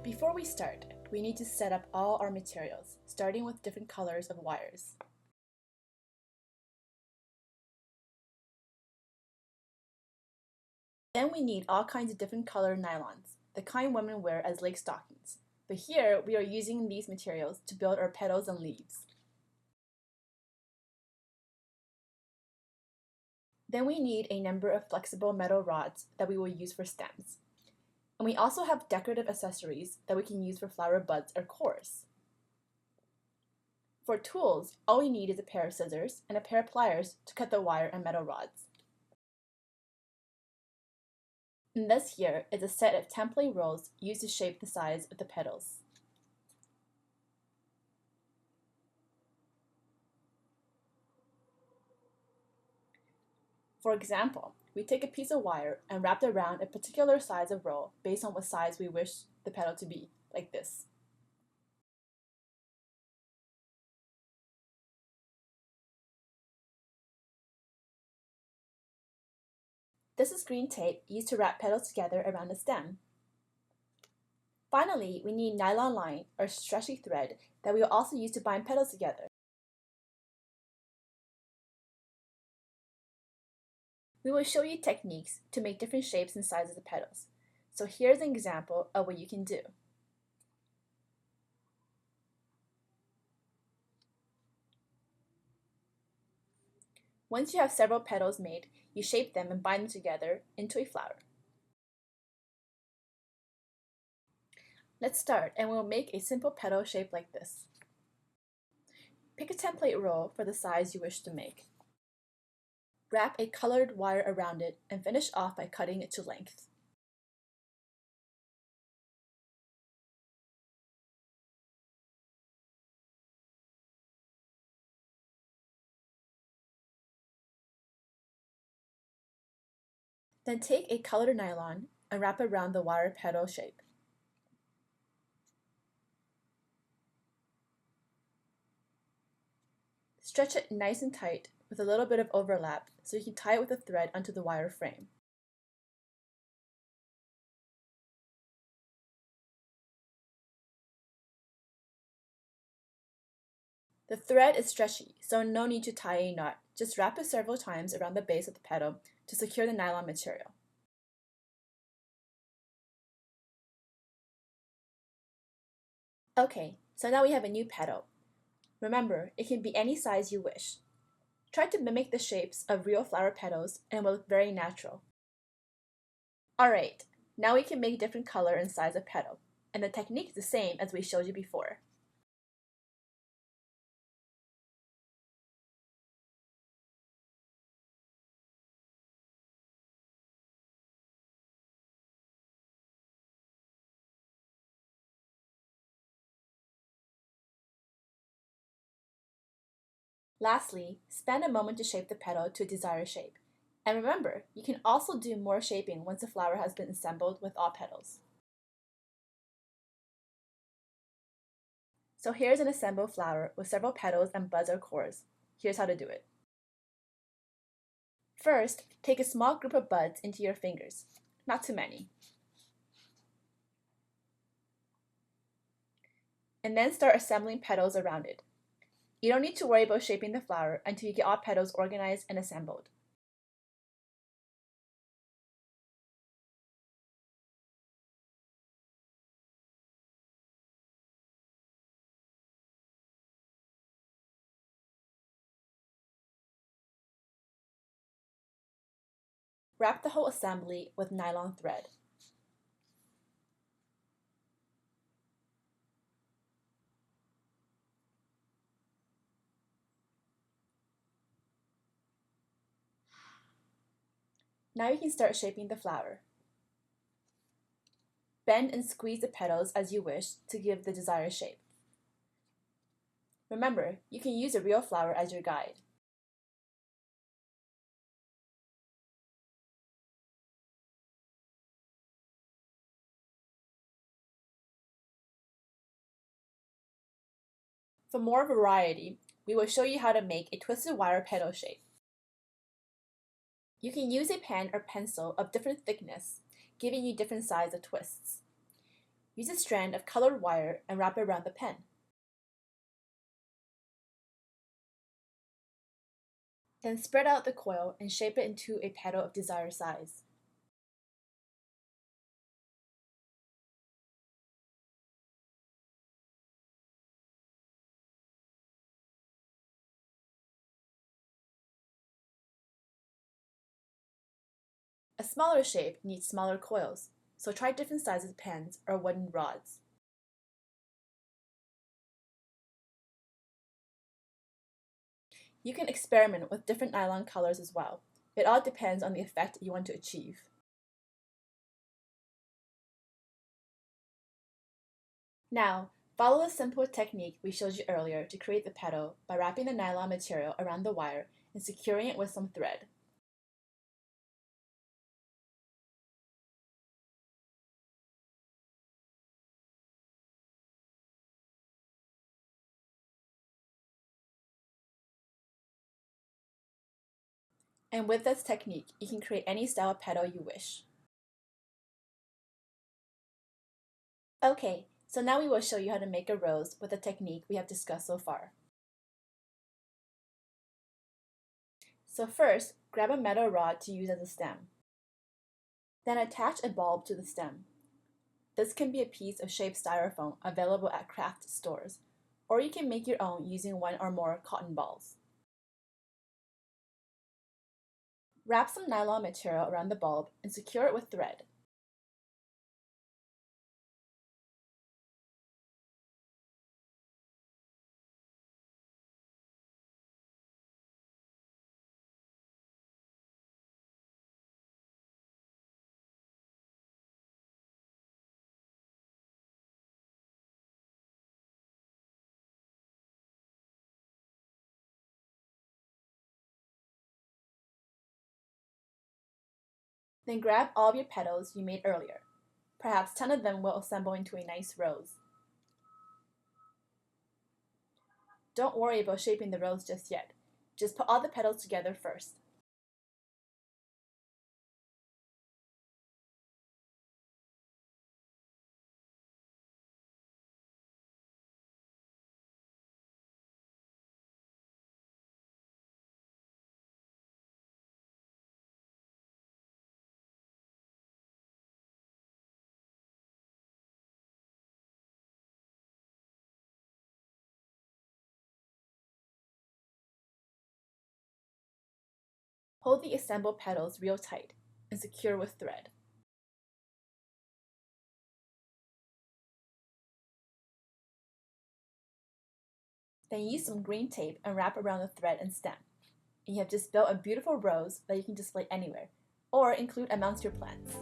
Before we start, we need to set up all our materials, starting with different colors of wires. Then we need all kinds of different colored nylons, the kind women wear as leg stockings. But here we are using these materials to build our petals and leaves. Then we need a number of flexible metal rods that we will use for stems. And we also have decorative accessories that we can use for flower buds or cores. For tools, all we need is a pair of scissors and a pair of pliers to cut the wire and metal rods. And this here is a set of template rolls used to shape the size of the petals. For example, we take a piece of wire and wrap it around a particular size of roll based on what size we wish the petal to be, like this. This is green tape used to wrap petals together around the stem. Finally, we need nylon line or stretchy thread that we will also use to bind petals together. We will show you techniques to make different shapes and sizes of petals. So here's an example of what you can do. Once you have several petals made, you shape them and bind them together into a flower. Let's start, and we'll make a simple petal shape like this. Pick a template roll for the size you wish to make. Wrap a colored wire around it and finish off by cutting it to length. Then take a colored nylon and wrap it around the wire petal shape. Stretch it nice and tight with a little bit of overlap so you can tie it with a thread onto the wire frame. The thread is stretchy, so no need to tie a knot. Just wrap it several times around the base of the petal to secure the nylon material. Okay, so now we have a new petal. Remember, it can be any size you wish. Try to mimic the shapes of real flower petals and it will look very natural. Alright, now we can make different color and size of petal, and the technique is the same as we showed you before. Lastly, spend a moment to shape the petal to a desired shape. And remember, you can also do more shaping once the flower has been assembled with all petals. So here's an assembled flower with several petals and buds or cores. Here's how to do it. First, take a small group of buds into your fingers, not too many. And then start assembling petals around it. You don't need to worry about shaping the flower until you get all petals organized and assembled. Wrap the whole assembly with nylon thread. Now you can start shaping the flower. Bend and squeeze the petals as you wish to give the desired shape. Remember, you can use a real flower as your guide. For more variety, we will show you how to make a twisted wire petal shape. You can use a pen or pencil of different thickness, giving you different size of twists. Use a strand of colored wire and wrap it around the pen. Then spread out the coil and shape it into a petal of desired size. A smaller shape needs smaller coils, so try different sizes pens or wooden rods. You can experiment with different nylon colors as well. It all depends on the effect you want to achieve. Now, follow the simple technique we showed you earlier to create the petal by wrapping the nylon material around the wire and securing it with some thread. And with this technique, you can create any style of petal you wish. Okay, so now we will show you how to make a rose with the technique we have discussed so far. So first, grab a metal rod to use as a stem. Then attach a bulb to the stem. This can be a piece of shaped styrofoam available at craft stores, or you can make your own using one or more cotton balls. Wrap some nylon material around the bulb and secure it with thread. Then grab all of your petals you made earlier. Perhaps 10 of them will assemble into a nice rose. Don't worry about shaping the rose just yet. Just put all the petals together first. Hold the assembled petals real tight and secure with thread. Then use some green tape and wrap around the thread and stem. And you have just built a beautiful rose that you can display anywhere, or include amongst your plants.